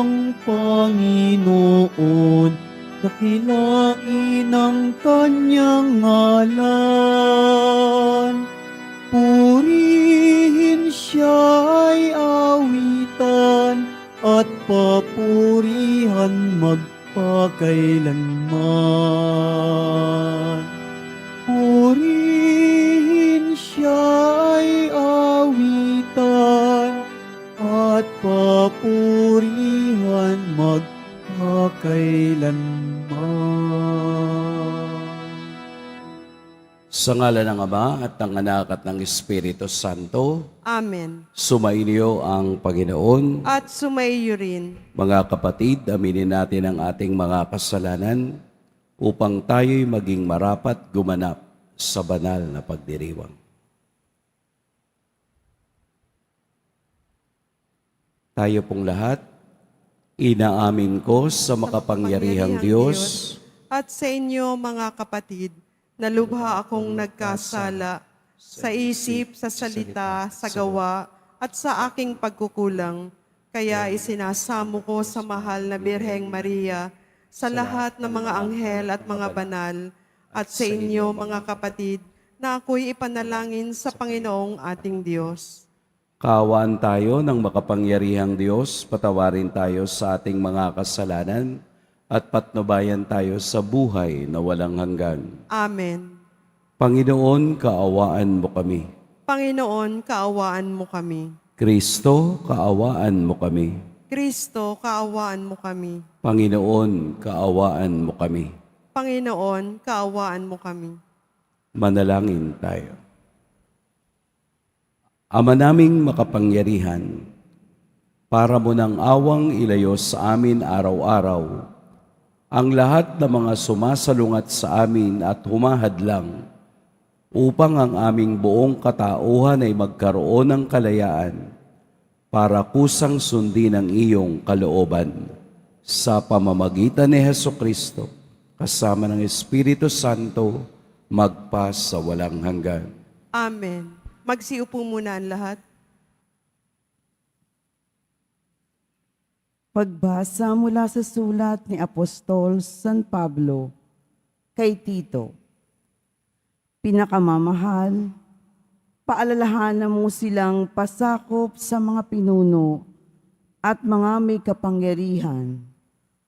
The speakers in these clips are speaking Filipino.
ang Panginoon, dakilain ang kanyang ngalan. Purihin siya'y awitan at papurihan magpakailanman. Purihin siya'y awitan at papurihan magpakailanman. Sa ngalan ng Ama at ng Anak at ng Espiritu Santo, Amen. sumainyo ang Panginoon. At sumaiyo rin. Mga kapatid, aminin natin ang ating mga kasalanan upang tayo'y maging marapat gumanap sa banal na pagdiriwang. Tayo pong lahat, inaamin ko sa makapangyarihang Diyos At sa inyo, mga kapatid, na lubha akong nagkasala sa isip, sa salita, sa gawa, at sa aking pagkukulang. Kaya isinasamo ko sa mahal na Birheng Maria, sa lahat ng mga anghel at mga banal, at sa inyo, mga kapatid, na ako'y ipanalangin sa Panginoong ating Diyos. Kaawaan tayo ng makapangyarihang Diyos, patawarin tayo sa ating mga kasalanan, at patnubayan tayo sa buhay na walang hanggan. Amen. Panginoon, kaawaan mo kami. Panginoon, kaawaan mo kami. Kristo, kaawaan mo kami. Kristo, kaawaan mo kami. Panginoon, kaawaan mo kami. Panginoon, kaawaan mo kami. Manalangin tayo. Ama naming makapangyarihan, para mo ng awang ilayo sa amin araw-araw ang lahat ng mga sumasalungat sa amin at humahadlang upang ang aming buong katauhan ay magkaroon ng kalayaan para kusang sundin ang iyong kalooban sa pamamagitan ni Hesukristo kasama ng Espiritu Santo magpa sa walang hanggan. Amen. Magsiupo muna ang lahat. Pagbasa mula sa sulat ni Apostol San Pablo kay Tito. Pinakamamahal, paalalahanan mo silang pasakop sa mga pinuno at mga may kapangyarihan.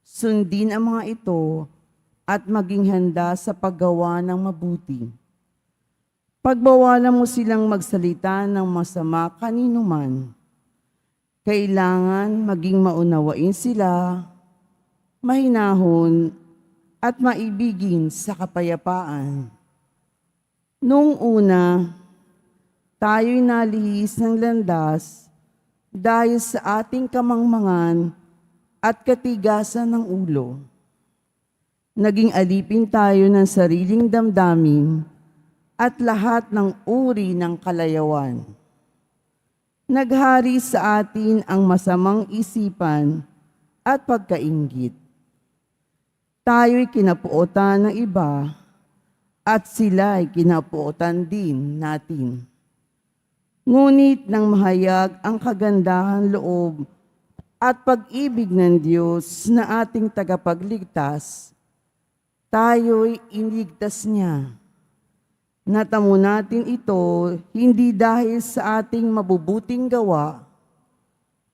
Sundin ang mga ito at maging handa sa paggawa ng mabuti. Pagbawalan mo silang magsalita ng masama kanino man. Kailangan maging maunawain sila, mahinahon, at maibigin sa kapayapaan. Noong una, tayo'y nalihis ng landas dahil sa ating kamangmangan at katigasan ng ulo. Naging alipin tayo ng sariling damdamin at lahat ng uri ng kalayawan. Naghari sa atin ang masamang isipan at pagkainggit. Tayo'y kinapuotan ng iba at sila'y kinapuotan din natin. Ngunit nang mahayag ang kagandahan loob at pag-ibig ng Diyos na ating tagapagligtas, tayo'y iniligtas niya. Natamo natin ito hindi dahil sa ating mabubuting gawa,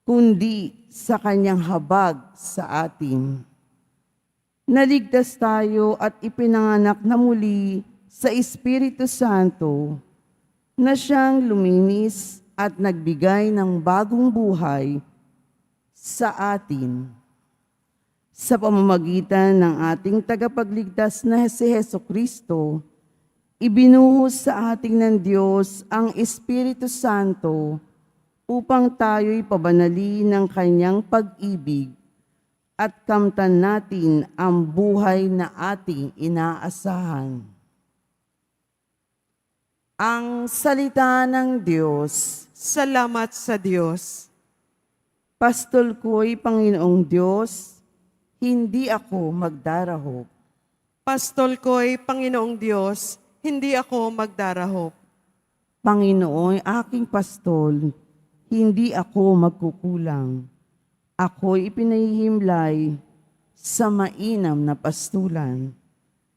kundi sa kanyang habag sa atin. Naligtas tayo at ipinanganak na muli sa Espiritu Santo na siyang luminis at nagbigay ng bagong buhay sa atin. Sa pamamagitan ng ating tagapagligtas na si Hesukristo, ibinuhos sa ating ng Diyos ang Espiritu Santo upang tayo'y pabanali ng kanyang pag-ibig at kamtan natin ang buhay na ating inaasahan. Ang salita ng Diyos. Salamat sa Diyos. Pastol ko'y Panginoong Diyos, hindi ako magdarahop. Pastol ko'y Panginoong Diyos, hindi ako magdarahop. Panginoon, aking pastol, hindi ako magkukulang. ako'y ipinahihimlay sa mainam na pastulan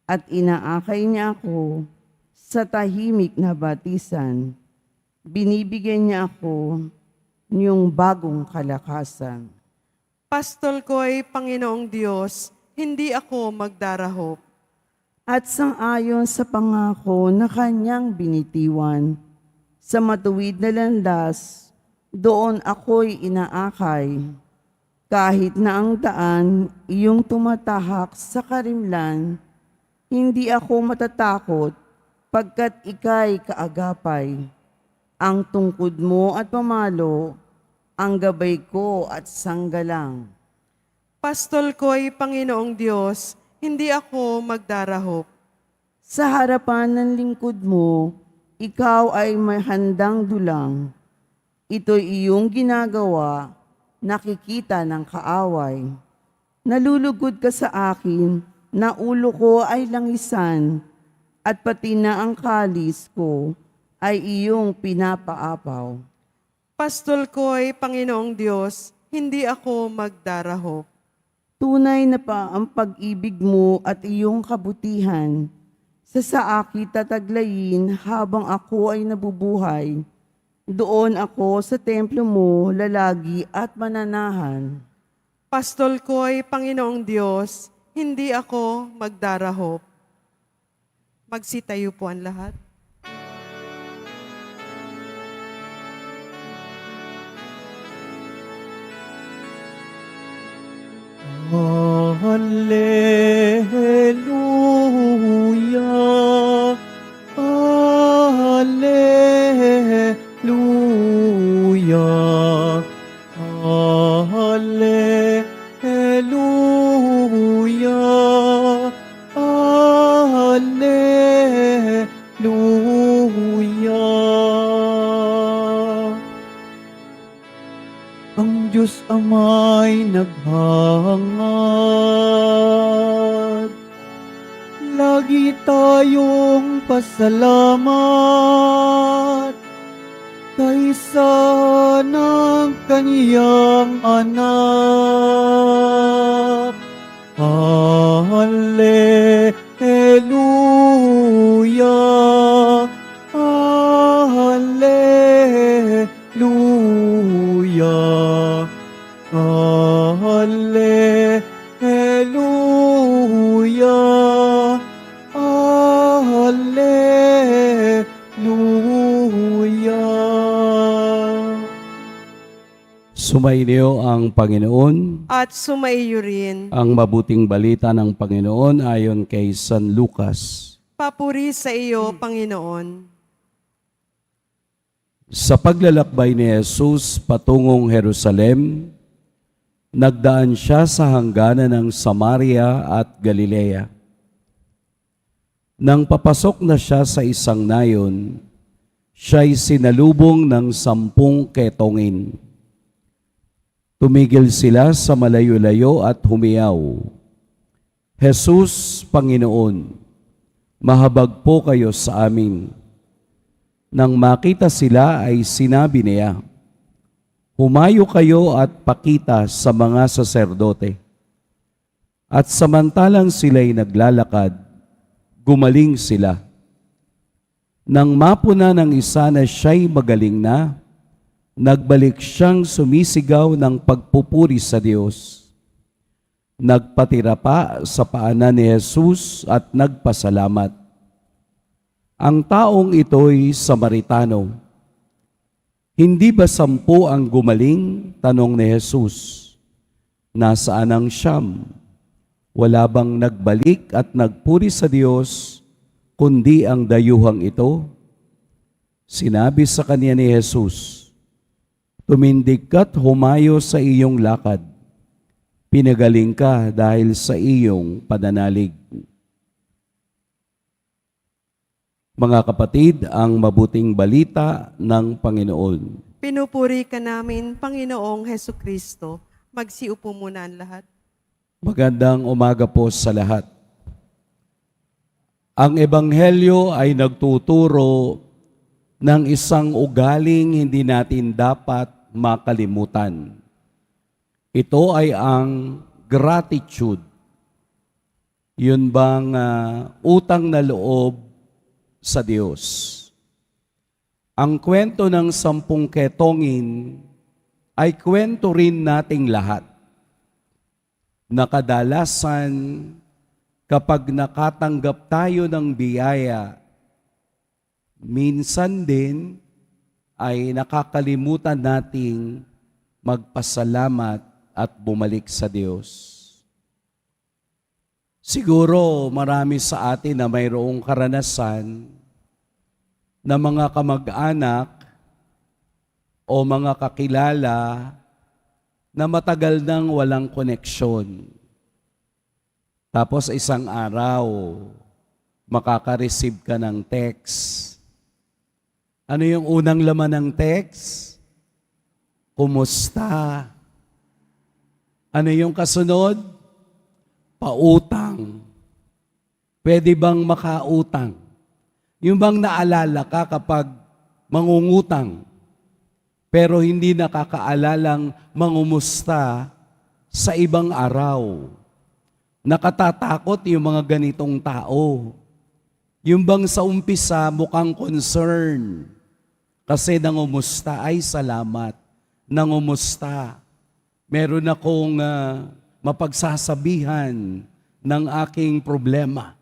at inaakay niya ako sa tahimik na batisan. Binibigyan niya ako niyong bagong kalakasan. Pastol ko'y Panginoong Diyos, hindi ako magdarahop. At sang-ayon sa pangako na kanyang binitiwan, sa matuwid na landas, doon ako'y inaakay. Kahit na ang daan iyong tumatahak sa karimlan, hindi ako matatakot pagkat ika'y kaagapay. Ang tungkod mo at pamalo, ang gabay ko at sanggalang. Pastol ko'y Panginoong Diyos, hindi ako magdarahop. Sa harapan ng lingkod mo, ikaw ay may handang dulang. Ito'y iyong ginagawa, nakikita ng kaaway. Nalulugod ka sa akin, na ulo ko ay langisan, at pati na ang kalis ko ay iyong pinapaapaw. Pastol ko'y Panginoong Diyos, hindi ako magdarahop. Tunay na pa ang pag-ibig mo at iyong kabutihan. Sa akin tataglayin habang ako ay nabubuhay. Doon ako sa templo mo lalagi at mananahan. Pastol ko'y Panginoong Diyos, hindi ako magdarahop. Magsitayo po ang lahat. Hallelujah, Hallelujah, Hallelujah, Hallelujah. Ang Diyos Ama'y naghangad, lagi tayong pasalamat kaysa ng kaniyang anak. Hallelujah, Hallelujah, Hallelujah, Hallelujah. Sumainyo ang Panginoon. At sumaiyo rin. Ang mabuting balita ng Panginoon ayon kay San Lucas. Papuri sa iyo, Panginoon. Sa paglalakbay ni Jesus patungong Jerusalem, nagdaan siya sa hangganan ng Samaria at Galilea. Nang papasok na siya sa isang nayon, siya'y sinalubong ng 10 ketongin. Tumigil sila sa malayo-layo at humiyaw, Jesus, Panginoon, mahabag po kayo sa amin. Nang makita sila ay sinabi niya, humayo kayo at pakita sa mga saserdote. At samantalang sila'y naglalakad, gumaling sila. Nang mapuna ng isa na siya'y magaling na, nagbalik siyang sumisigaw ng pagpupuri sa Diyos. Nagpatira pa sa paanan ni Jesus at nagpasalamat. Ang taong ito'y Samaritano. Hindi ba 10 ang gumaling? Tanong ni Jesus. Nasaan ang 9? Wala bang nagbalik at nagpuri sa Diyos, kundi ang dayuhang ito? Sinabi sa kanya ni Jesus, tumindig ka't humayo sa iyong lakad. Pinagaling ka dahil sa iyong pananalig. Mga kapatid, ang mabuting balita ng Panginoon. Pinupuri ka namin, Panginoong Heso Kristo. Magsiupo muna ang lahat. Magandang umaga po sa lahat. Ang Ebanghelyo ay nagtuturo ng isang ugaling hindi natin dapat makalimutan. Ito ay ang gratitude. Yun bang utang na loob sa Diyos. Ang kwento ng 10 ketongin ay kwento rin nating lahat. Na kadalasan kapag nakatanggap tayo ng biyaya, minsan din ay nakakalimutan nating magpasalamat at bumalik sa Diyos. Siguro marami sa atin na mayroong karanasan na mga kamag-anak o mga kakilala na matagal nang walang koneksyon. Tapos isang araw, makaka-receive ka ng text. Ano yung unang laman ng text? Kumusta? Ano yung kasunod? Pautang. Pwede bang makautang? Yung bang naalala ka kapag mangungutang, pero hindi nakakaalalang mangumusta sa ibang araw. Nakatatakot yung mga ganitong tao. Yung bang sa umpisa mukhang concern, kasi nangumusta, ay salamat, nangumusta. Meron akong mapagsasabihan ng aking problema.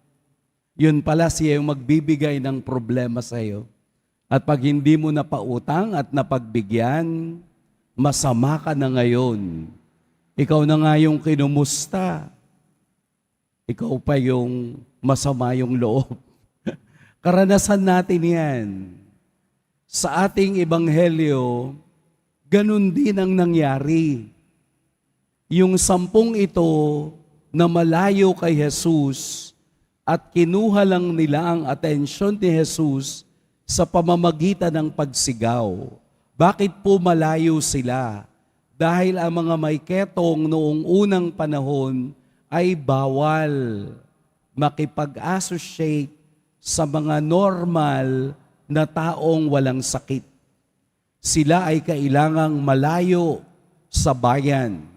Yun pala siya yung magbibigay ng problema sa iyo. At pag hindi mo napautang at napagbigyan, masama ka na ngayon. Ikaw na nga yung kinumusta. Ikaw pa yung masama yung loob. Karanasan natin yan. Sa ating ebanghelyo, ganun din ang nangyari. Yung 10 ito na malayo kay Jesus at kinuha lang nila ang atensyon ni Jesus sa pamamagitan ng pagsigaw. Bakit po malayo sila? Dahil ang mga may ketong noong unang panahon ay bawal makipag-associate sa mga normal na taong walang sakit. Sila ay kailangang malayo sa bayan.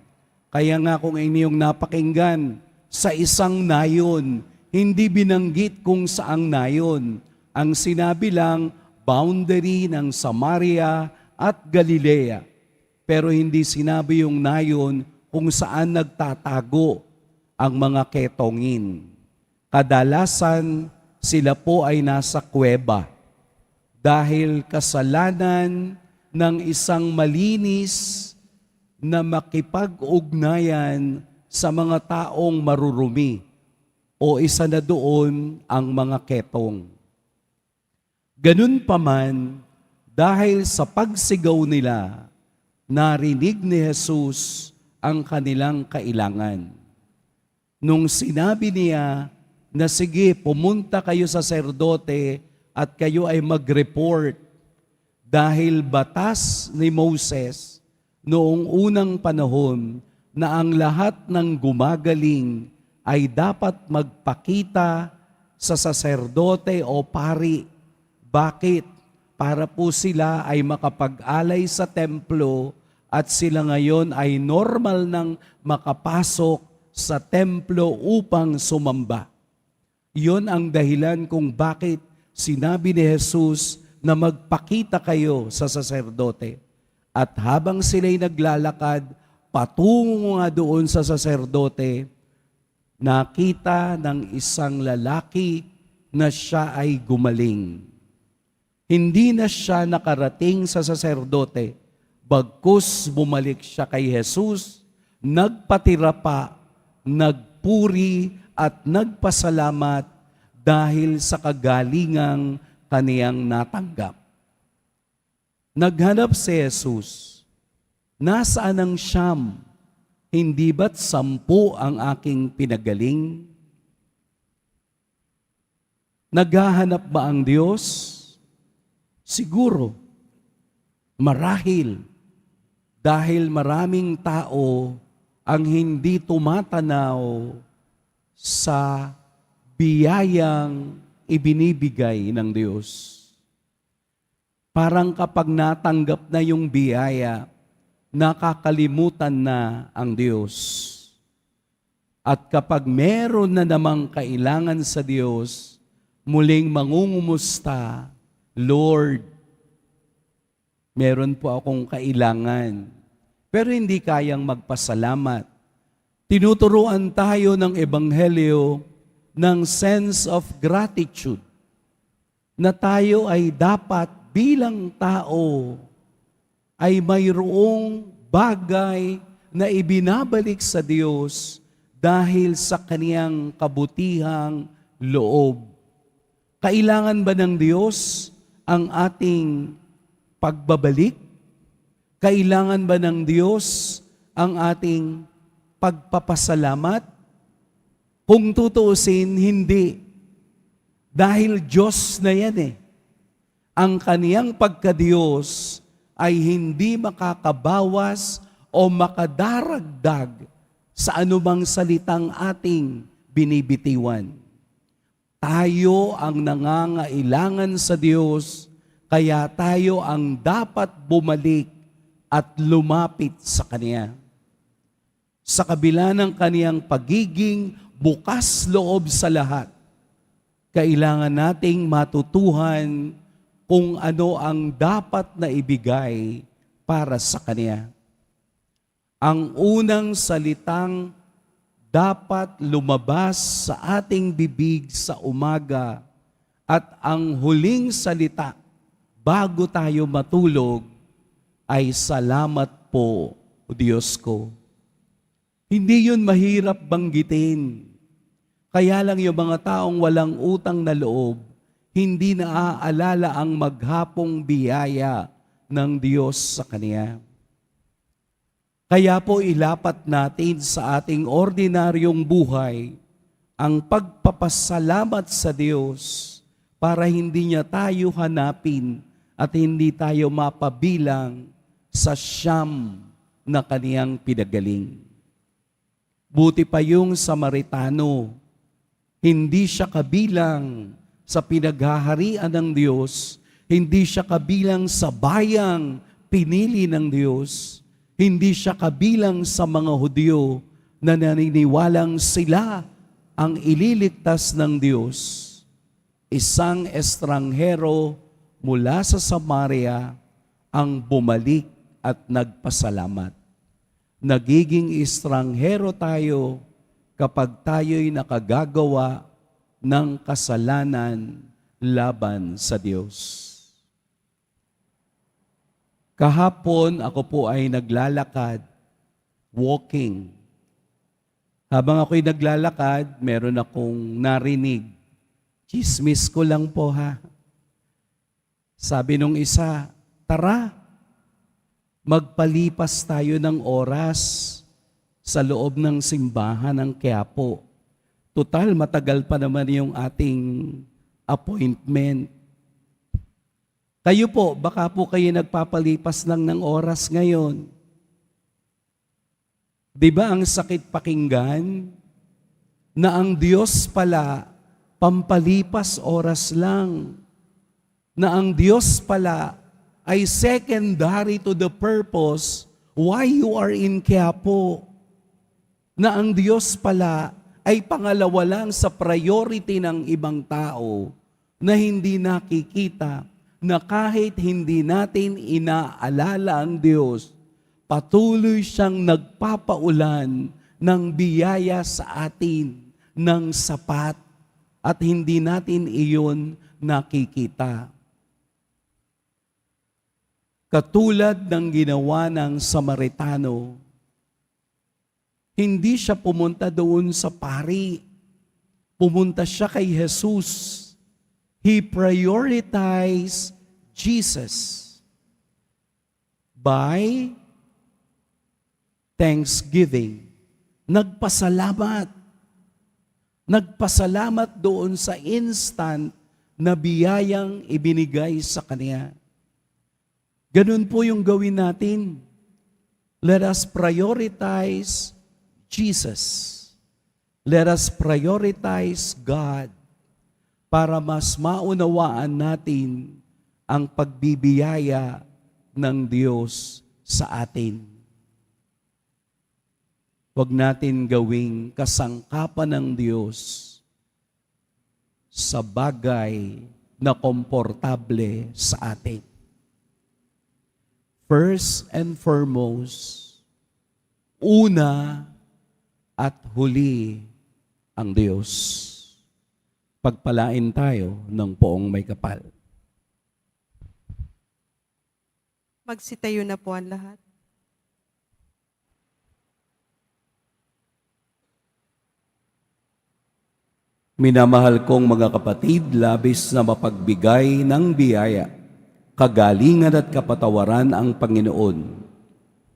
Kaya nga kung inyong napakinggan, sa isang nayon, hindi binanggit kung saang nayon. Ang sinabi lang, boundary ng Samaria at Galilea. Pero hindi sinabi yung nayon kung saan nagtatago ang mga ketongin. Kadalasan, sila po ay nasa kuweba. Dahil kasalanan ng isang malinis na makipag-ugnayan sa mga taong marurumi o isa na doon ang mga ketong. Ganun pa man, dahil sa pagsigaw nila, narinig ni Jesus ang kanilang kailangan. Nung sinabi niya na sige, pumunta kayo sa saserdote at kayo ay mag-report dahil batas ni Moses noong unang panahon na ang lahat ng gumagaling ay dapat magpakita sa saserdote o pari. Bakit? Para po sila ay makapag-alay sa templo at sila ngayon ay normal nang makapasok sa templo upang sumamba. Iyon ang dahilan kung bakit sinabi ni Jesus na magpakita kayo sa saserdote. At habang sila'y naglalakad, patungo nga doon sa saserdote, nakita ng isang lalaki na siya ay gumaling. Hindi na siya nakarating sa saserdote, bagkus bumalik siya kay Jesus, nagpatira pa, nagpuri at nagpasalamat dahil sa kagalingang kaniyang natanggap. Naghanap si Jesus, nasaan ang siyam? Hindi ba't 10 ang aking pinagaling? Naghahanap ba ang Diyos? Siguro, marahil, dahil maraming tao ang hindi tumatanaw sa biyayang ibinibigay ng Diyos. Parang kapag natanggap na yung biyaya, nakakalimutan na ang Diyos. At kapag meron na namang kailangan sa Diyos, muling mangungumusta, Lord, meron po akong kailangan, pero hindi kayang magpasalamat. Tinuturuan tayo ng Ebanghelyo ng sense of gratitude, na tayo ay dapat bilang tao ay mayroong bagay na ibinabalik sa Diyos dahil sa kaniyang kabutihang loob. Kailangan ba ng Diyos ang ating pagbabalik? Kailangan ba ng Diyos ang ating pagpapasalamat? Kung tutuusin, hindi. Dahil Diyos na yan eh. Ang kaniyang pagka-Diyos ay hindi makakabawas o makadaragdag sa anumang salitang ating binibitiwan. Tayo ang nangangailangan sa Diyos, kaya tayo ang dapat bumalik at lumapit sa Kanya. Sa kabila ng Kaniyang pagiging bukas loob sa lahat, kailangan nating matutuhan kung ano ang dapat na ibigay para sa Kanya. Ang unang salitang dapat lumabas sa ating bibig sa umaga at ang huling salita bago tayo matulog ay salamat po, O Diyos ko. Hindi yun mahirap banggitin. Kaya lang yung mga taong walang utang na loob, hindi naaalala ang maghapong biyaya ng Diyos sa Kanya. Kaya po ilapat natin sa ating ordinaryong buhay ang pagpapasalamat sa Diyos para hindi niya tayo hanapin at hindi tayo mapabilang sa siyam na Kaniyang pinagaling. Buti pa yung Samaritano, hindi siya kabilang sa pinaghaharian ng Diyos, hindi siya kabilang sa bayang pinili ng Diyos, hindi siya kabilang sa mga Hudyo na naniniwalang sila ang ililigtas ng Diyos. Isang estranghero mula sa Samaria ang bumalik at nagpasalamat. Nagiging estranghero tayo kapag tayo'y nakagagawa ng kasalanan laban sa Diyos. Kahapon ako po ay naglalakad, walking. Habang ako'y naglalakad, meron akong narinig. Chismis ko lang po ha. Sabi nung isa, tara, magpalipas tayo ng oras sa loob ng simbahan ng Quiapo. Total, matagal pa naman yung ating appointment. Kayo po, baka po kayo nagpapalipas lang ng oras ngayon. Di ba ang sakit pakinggan na ang Diyos pala pampalipas oras lang? Na ang Diyos pala ay secondary to the purpose why you are in Quiapo. Na ang Diyos pala ay pangalawa lang sa priority ng ibang tao na hindi nakikita na kahit hindi natin inaalala ang Diyos, patuloy siyang nagpapaulan ng biyaya sa atin ng sapat at hindi natin iyon nakikita. Katulad ng ginawa ng Samaritano, hindi siya pumunta doon sa pari. Pumunta siya kay Jesus. He prioritized Jesus by thanksgiving. Nagpasalamat. Nagpasalamat doon sa instant na biyayang ibinigay sa Kanya. Ganun po yung gawin natin. Let us prioritize Jesus. Let us prioritize God para mas maunawaan natin ang pagbibiyaya ng Diyos sa atin. Huwag natin gawing kasangkapan ng Diyos sa bagay na komportable sa atin. First and foremost, una at huli ang Diyos. Pagpalain tayo ng poong may kapal. Magsitayo na po ang lahat. Minamahal kong mga kapatid, labis na mapagbigay ng biyaya, kagalingan at kapatawaran ang Panginoon.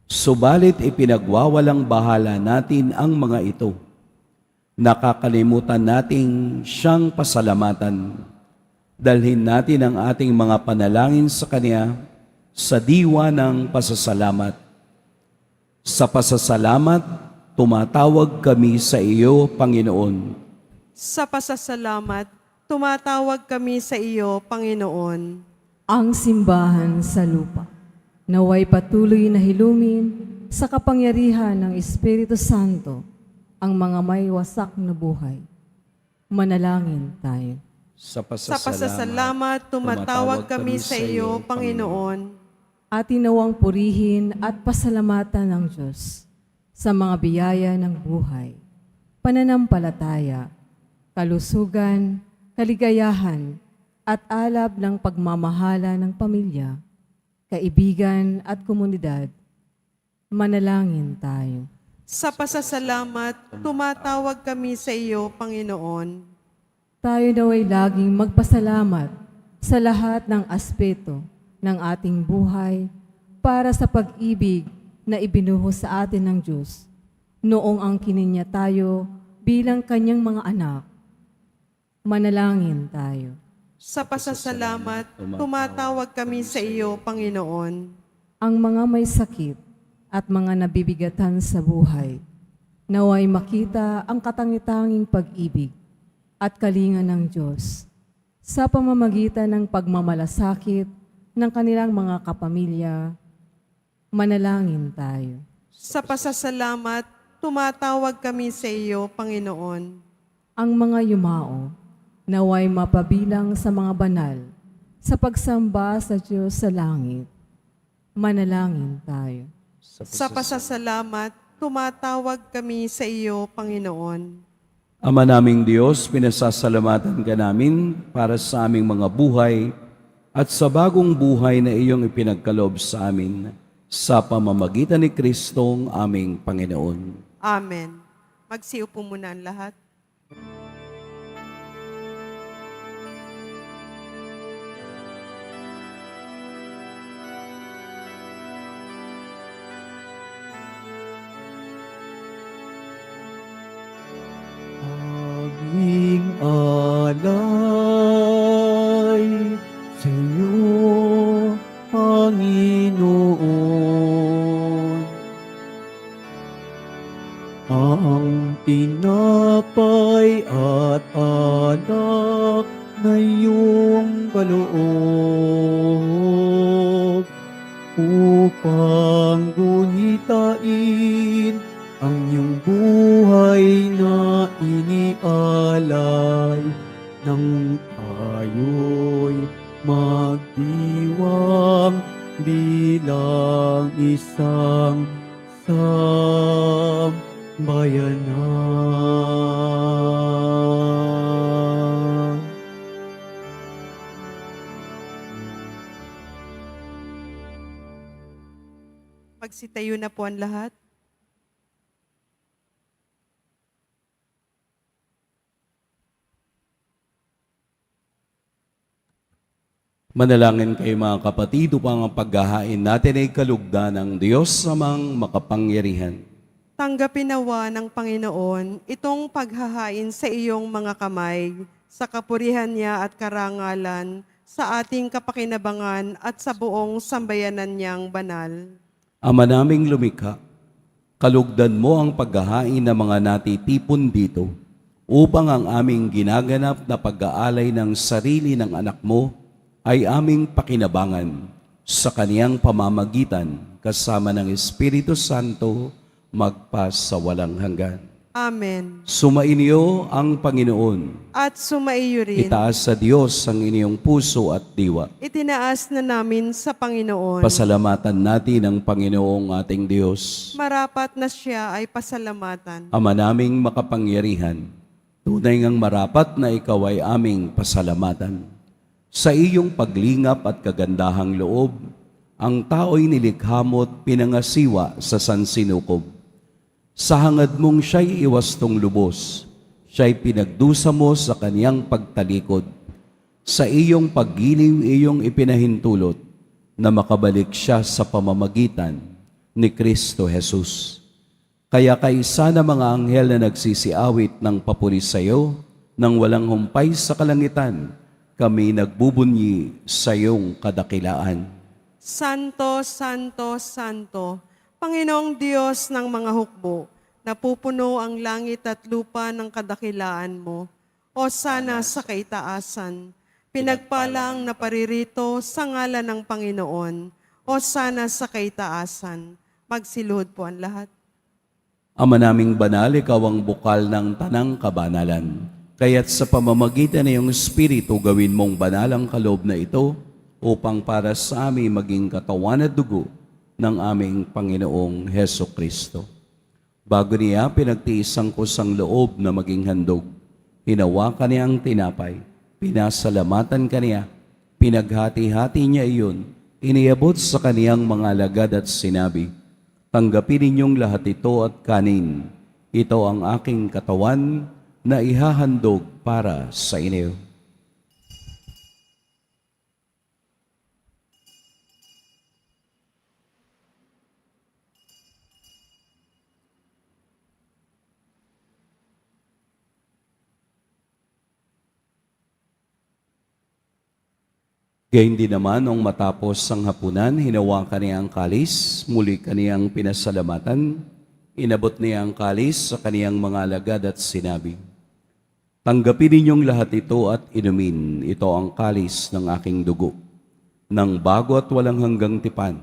Subalit ipinagwawalang bahala natin ang mga ito. Nakakalimutan nating siyang pasalamatan. Dalhin natin ang ating mga panalangin sa Kanya sa diwa ng pasasalamat. Sa pasasalamat, tumatawag kami sa iyo, Panginoon. Sa pasasalamat, tumatawag kami sa iyo, Panginoon. Ang simbahan sa lupa, naway patuloy na hilumin sa kapangyarihan ng Espiritu Santo ang mga may wasak na buhay. Manalangin tayo. Sa Sa pasasalamat, tumatawag kami sa iyo, Panginoon. Atin nawang purihin at pasalamatan ng Diyos sa mga biyaya ng buhay, pananampalataya, kalusugan, kaligayahan, at alab ng pagmamahala ng pamilya, kaibigan at komunidad. Manalangin tayo. Sa pasasalamat, tumatawag kami sa iyo, Panginoon. Tayo naway laging magpasalamat sa lahat ng aspeto ng ating buhay para sa pag-ibig na ibinuhos sa atin ng Diyos noong ang kininya tayo bilang kanyang mga anak. Manalangin tayo. Sa pasasalamat, tumatawag kami sa iyo, Panginoon. Ang mga may sakit at mga nabibigatan sa buhay, naway makita ang katangi-tanging pag-ibig at kalinga ng Diyos sa pamamagitan ng pagmamalasakit ng kanilang mga kapamilya. Manalangin tayo. Sa pasasalamat, tumatawag kami sa iyo, Panginoon. Ang mga yumao, naway mapabilang sa mga banal sa pagsamba sa Diyos sa langit. Manalangin tayo. Sa pasasalamat, tumatawag kami sa iyo, Panginoon. Ama naming Diyos, pinasasalamatan ka namin para sa aming mga buhay at sa bagong buhay na iyong ipinagkaloob sa amin sa pamamagitan ni Kristong aming Panginoon. Amen. Magsiupo muna ang lahat. Aming alay sa iyo, Panginoon. Ang tinapay at alak na iyong kaloob upang gunitain ang iyong buhay na inialay nang tayo'y magdiwang bilang isang sambayanan. Magsitayo na po ang lahat. Manalangin kayo mga kapatid upang ang paghahain natin ay kalugdan ng Diyos samang makapangyarihan. Tanggapin nawa ng Panginoon itong paghahain sa iyong mga kamay, sa kapurihan niya at karangalan, sa ating kapakinabangan at sa buong sambayanan niyang banal. Ama naming lumikha, kalugdan mo ang paghahain ng mga natitipon dito upang ang aming ginaganap na pag-aalay ng sarili ng anak mo ay aming pakinabangan sa kaniyang pamamagitan kasama ng Espiritu Santo magpa sa walang hanggan. Amen. Sumainyo ang Panginoon. At sumaiyo rin. Itaas sa Diyos ang inyong puso at diwa. Itinaas na namin sa Panginoon. Pasalamatan natin ang Panginoong ating Diyos. Marapat na siya ay pasalamatan. Ama naming makapangyarihan, tunay ngang marapat na ikaw ay aming pasalamatan. Sa iyong paglingap at kagandahang loob, ang tao'y nilikha mo't pinangasiwa sa sansinukob. Sa hangad mong siya'y iwastong lubos, siya'y pinagdusa mo sa kaniyang pagtalikod. Sa iyong paggiliw iyong ipinahintulot na makabalik siya sa pamamagitan ni Kristo Jesus. Kaya kaisa na mga anghel na nagsisiawit ng papuri sa iyo, nang walang humpay sa kalangitan, kami nagbubunyi sa iyong kadakilaan. Santo, Santo, Santo, Panginoong Diyos ng mga hukbo, napupuno ang langit at lupa ng kadakilaan mo. O sana sa kaitaasan, pinagpalang na paririto sa ngalan ng Panginoon. O sana sa kaitaasan, magsiluhod po ang lahat. Ama naming banal, ikaw ang bukal ng tanang kabanalan. Kaya't sa pamamagitan ng iyong Espiritu, gawin mong banal ang kaloob na ito upang para sa amin maging katawan at dugo ng aming Panginoong Heso Kristo. Bago niya pinagtiis ang kusang loob na maging handog, hinawakan niya ang tinapay, pinasalamatan kaniya, pinaghati-hati niya iyon, iniabot sa kaniyang mga alagad at sinabi, tanggapin ninyong lahat ito at kanin. Ito ang aking katawan na ihahandog para sa inyo. Gayun din naman, nung matapos ang hapunan, hinawakan niya ang kalis, muli kaniyang pinasalamatan, inabot niya ang kalis sa kaniyang mga alagad at sinabi, tanggapin ninyong lahat ito at inumin, ito ang kalis ng aking dugo, ng bago at walang hanggang tipan,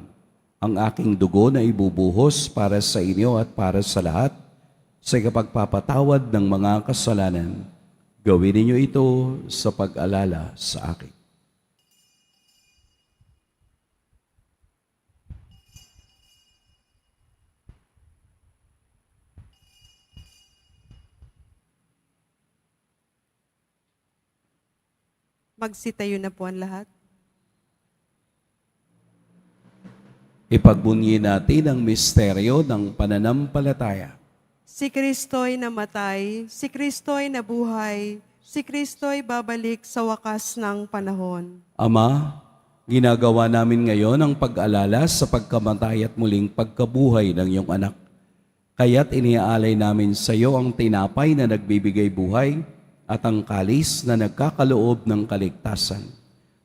ang aking dugo na ibubuhos para sa inyo at para sa lahat, sa kapagpapatawad ng mga kasalanan. Gawin ninyo ito sa pag-alala sa akin. Magsitayo na po ang lahat. Ipagbunyi natin ang misteryo ng pananampalataya. Si Kristo'y namatay, si Kristo'y nabuhay, si Kristo'y babalik sa wakas ng panahon. Ama, ginagawa namin ngayon ang pag-alala sa pagkamatay at muling pagkabuhay ng iyong anak. Kaya't iniaalay namin sa iyo ang tinapay na nagbibigay buhay at ang kalis na nagkakaloob ng kaligtasan.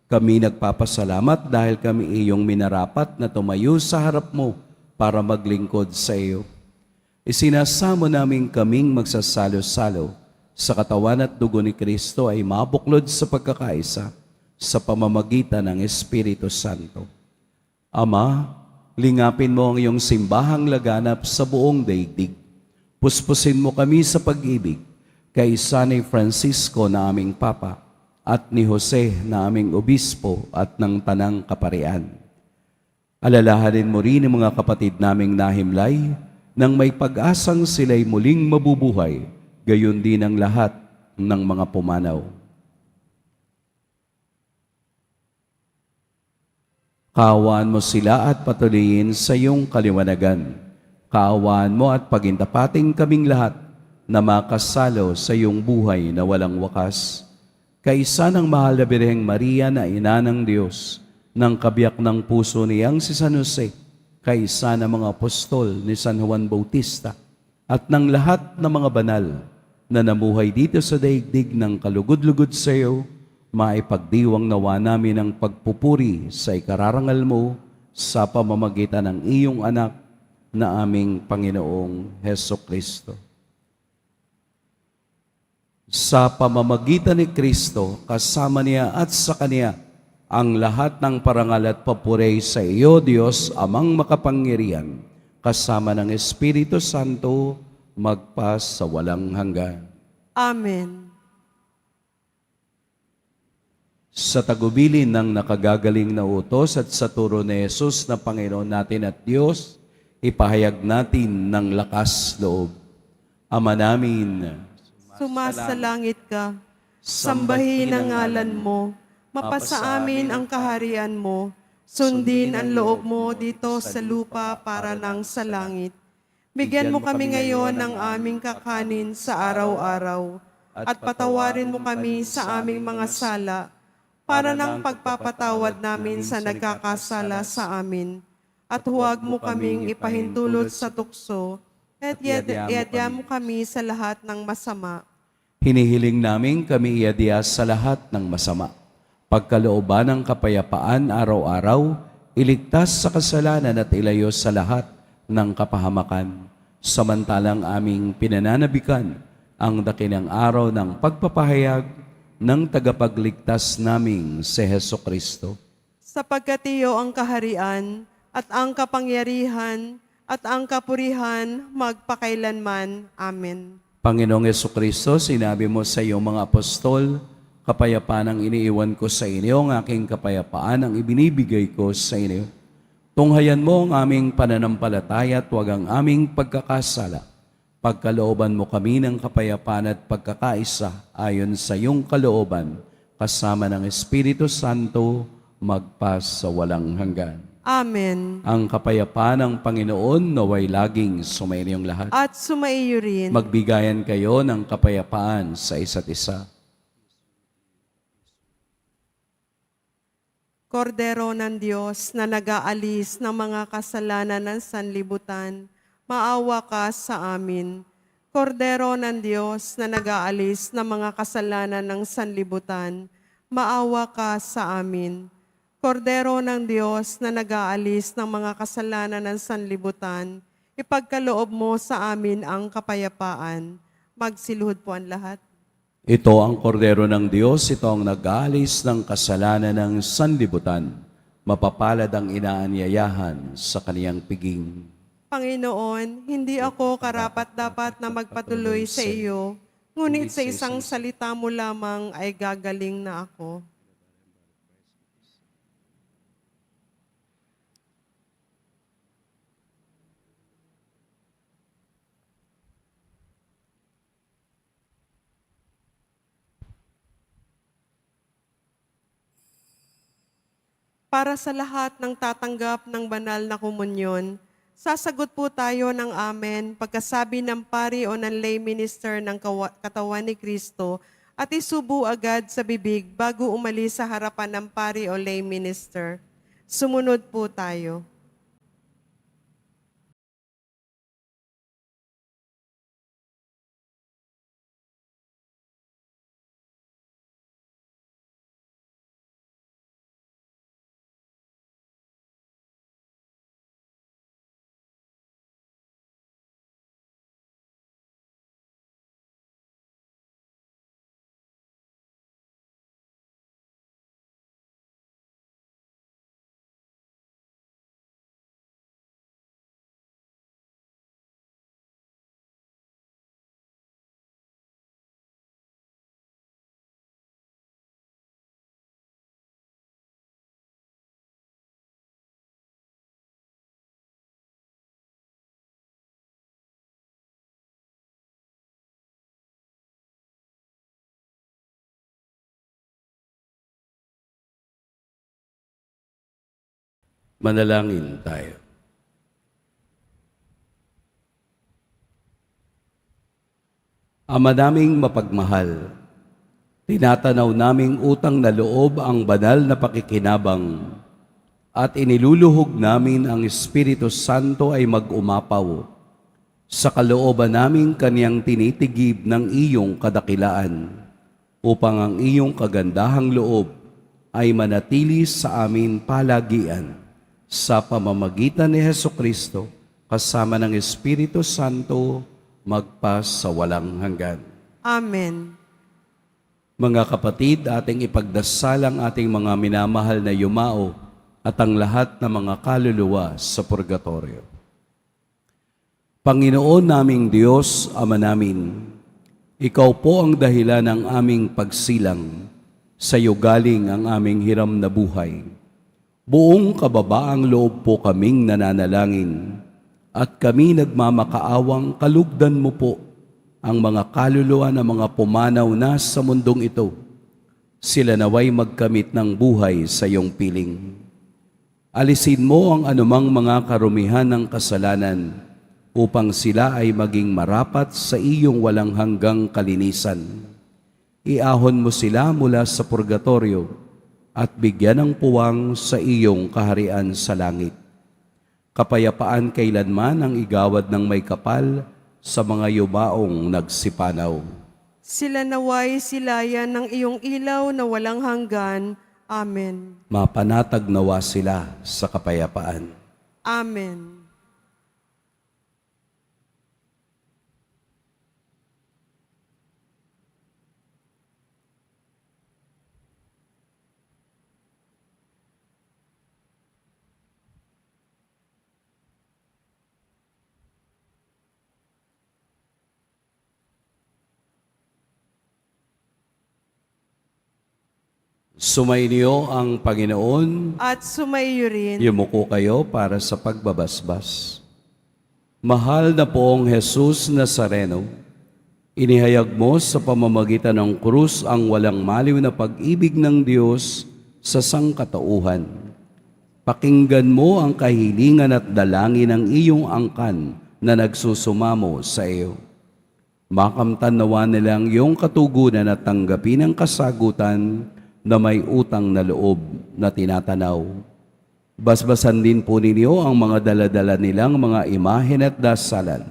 Kami nagpapasalamat dahil kami iyong minarapat na tumayo sa harap mo para maglingkod sa iyo. Isinasamo namin kaming magsasalo-salo sa katawan at dugo ni Kristo ay mabuklod sa pagkakaisa sa pamamagitan ng Espiritu Santo. Ama, lingapin mo ang iyong simbahang laganap sa buong daigdig. Puspusin mo kami sa pag-ibig kay San Francisco na aming Papa at ni Jose na aming Obispo at ng Tanang Kaparian. Alalahanin mo rin ang mga kapatid naming nahimlay nang may pag-asang sila'y muling mabubuhay, gayon din ang lahat ng mga pumanaw. Kaawaan mo sila at patuloyin sa iyong kaliwanagan. Kaawaan mo at pagintapating kaming lahat na makasalo sa iyong buhay na walang wakas. Kaisa ng mahal na Birheng Maria na ina ng Diyos, ng kabiyak ng puso niyang si San Jose, kaisa ng mga apostol ni San Juan Bautista, at ng lahat ng mga banal na namuhay dito sa daigdig ng kalugod-lugod sa iyo, maipagdiwang nawa namin ang pagpupuri sa ikararangal mo sa pamamagitan ng iyong anak na aming Panginoong Heso Kristo. Sa pamamagitan ni Kristo, kasama niya at sa Kanya, ang lahat ng parangal at papuri sa iyo, Diyos, Amang makapangyarihan, kasama ng Espiritu Santo, magpa sa walang hanggan. Amen. Sa tagubilin ng nakagagaling na utos at sa turo ni Jesus na Panginoon natin at Diyos, ipahayag natin ng lakas loob. Ama namin, Sumasalangit ka, sambahin ang ngalan mo, mapasa amin ang kaharian mo, sundin ang loob mo dito sa lupa para nang sa langit. Bigyan mo kami ngayon ng aming kakanin sa araw-araw, at patawarin mo kami sa aming mga sala, para ng pagpapatawad namin sa nagkakasala sa amin. At huwag mo kaming ipahintulot sa tukso, at iadya mo kami sa lahat ng masama. hinihiling namin kami iadya sa lahat ng masama. Pagkalooban ng kapayapaan araw-araw, iligtas sa kasalanan at ilayo sa lahat ng kapahamakan. Samantalang aming pinananabikan ang dakilang araw ng pagpapahayag ng tagapagligtas naming si Heso Kristo. Sapagkat iyo ang kaharian, at ang kapangyarihan, at ang kapurihan, magpakailanman. Amen. Panginoong Heso Kristo, sinabi mo sa iyong mga apostol, kapayapaan ang iniiwan ko sa inyo, ang aking kapayapaan ang ibinibigay ko sa inyo. Tunghayan mo ang aming pananampalataya at huwag ang aming pagkakasala. Pagkalooban mo kami ng kapayapaan at pagkakaisa ayon sa iyong kalooban, kasama ng Espiritu Santo, magpa sa walang hanggan. Amen. Ang kapayapaan ng Panginoon naway laging sumainiyong lahat. At sumaiyo rin. Magbigayan kayo ng kapayapaan sa isa't isa. Kordero ng Diyos na nag-aalis ng mga kasalanan ng sanlibutan, maawa ka sa amin. Kordero ng Diyos na nag-aalis ng mga kasalanan ng sanlibutan, maawa ka sa amin. Kordero ng Diyos na nag-aalis ng mga kasalanan ng sanlibutan, ipagkaloob mo sa amin ang kapayapaan. Magsiluhod po ang lahat. Ito ang kordero ng Diyos, ito ang nag-aalis ng kasalanan ng sanlibutan. Mapapalad ang inaanyayahan sa kaniyang piging. Panginoon, hindi ako karapat-dapat na magpatuloy sa iyo, ngunit sa isang salita mo lamang ay gagaling na ako. Para sa lahat ng tatanggap ng banal na komunyon, sasagot po tayo ng amen pagkasabi ng pari o ng lay minister ng katawan ni Kristo at isubo agad sa bibig bago umalis sa harapan ng pari o lay minister. Sumunod po tayo. Manalangin tayo. Ama naming mapagmahal, tinatanaw naming utang na loob ang banal na pakikinabang at iniluluhog namin ang Espiritu Santo ay mag-umapaw sa kalooban naming kaniyang tinitigib ng iyong kadakilaan upang ang iyong kagandahang loob ay manatili sa amin palagian sa pamamagitan ni Hesukristo kasama ng Espiritu Santo magpa sa walang hanggan. Amen. Mga kapatid, ating ipagdasal ang ating mga minamahal na yumao at ang lahat ng mga kaluluwa sa purgatorio. Panginoon naming Diyos, Ama namin, Ikaw po ang dahilan ng aming pagsilang. Sa iyo galing ang aming hiram na buhay. Buong kababaang loob po kaming nananalangin at kami nagmamakaawang kalugdan mo po ang mga kaluluwa ng mga pumanaw na sa mundong ito. Sila naway magkamit ng buhay sa iyong piling. Alisin mo ang anumang mga karumihan ng kasalanan upang sila ay maging marapat sa iyong walang hanggang kalinisan. Iahon mo sila mula sa purgatorio at bigyan ng puwang sa iyong kaharian sa langit. Kapayapaan kailanman ang igawad ng may kapal sa mga yumaong nagsipanaw. Sila naway silayan ng iyong ilaw na walang hanggan. Amen. Mapanatag nawa sila sa kapayapaan. Amen. Sumainyo ang Panginoon. At sumaiyo rin. Yumuko kayo para sa pagbabasbas. Mahal na poong Jesus Nazareno, inihayag mo sa pamamagitan ng krus ang walang maliw na pag-ibig ng Diyos sa sangkatauhan. Pakinggan mo ang kahilingan at dalangin ng iyong angkan na nagsusumamo sa iyo. Makamtan nawa nilang iyong katugunan at tanggapin ang kasagutan na may utang na loob na tinatanaw. Basbasan din po ninyo ang mga daladala nilang mga imahen at dasalan.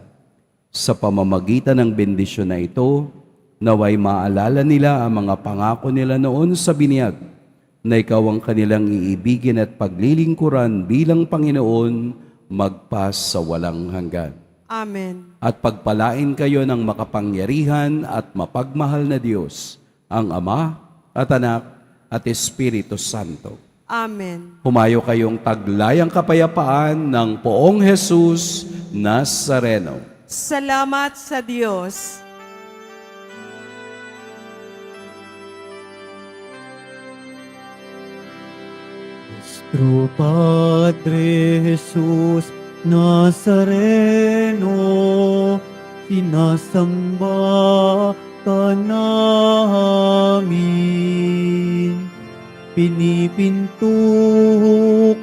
Sa pamamagitan ng bendisyon na ito, naway maalala nila ang mga pangako nila noon sa binyag, na ikaw ang kanilang iibigin at paglilingkuran bilang Panginoon magpas sa walang hanggan. Amen. At pagpalain kayo ng makapangyarihan at mapagmahal na Diyos, ang Ama at Anak at Espiritu Santo. Amen. Humayo kayong taglayang kapayapaan ng poong Jesus Nazareno. Salamat sa Diyos. Nuestro Padre Jesus Nazareno, sinasamba ka namin, pinipinto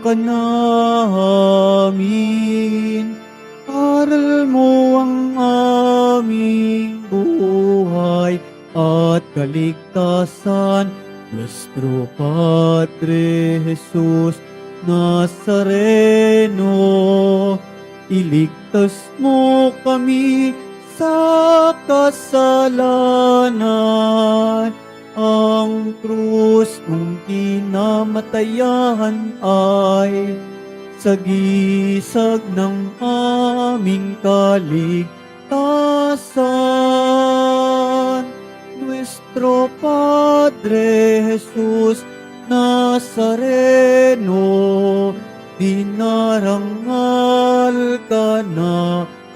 ka namin, aral mo ang aming buhay at kaligtasan. Nuestro Padre Jesus Nazareno, iligtas mo kami sa kasalanan. Ang krus mong kinamatayan ay sagisag ng aming kaligtasan. Nuestro Padre Jesus Nazareno, dinarangal ka namin.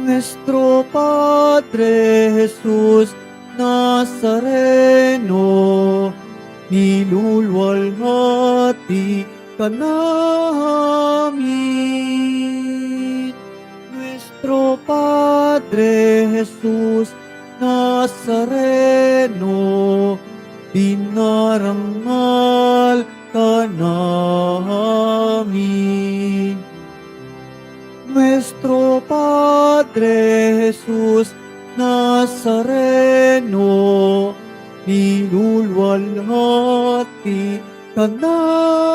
Nuestro Padre Jesus Nazareno, nilulwalhati ka namin. Nuestro Padre Jesus Nazareno, dinarangal ka namin. Nuestro Padre Jesus Nazareno, nilulwalhati ka namin.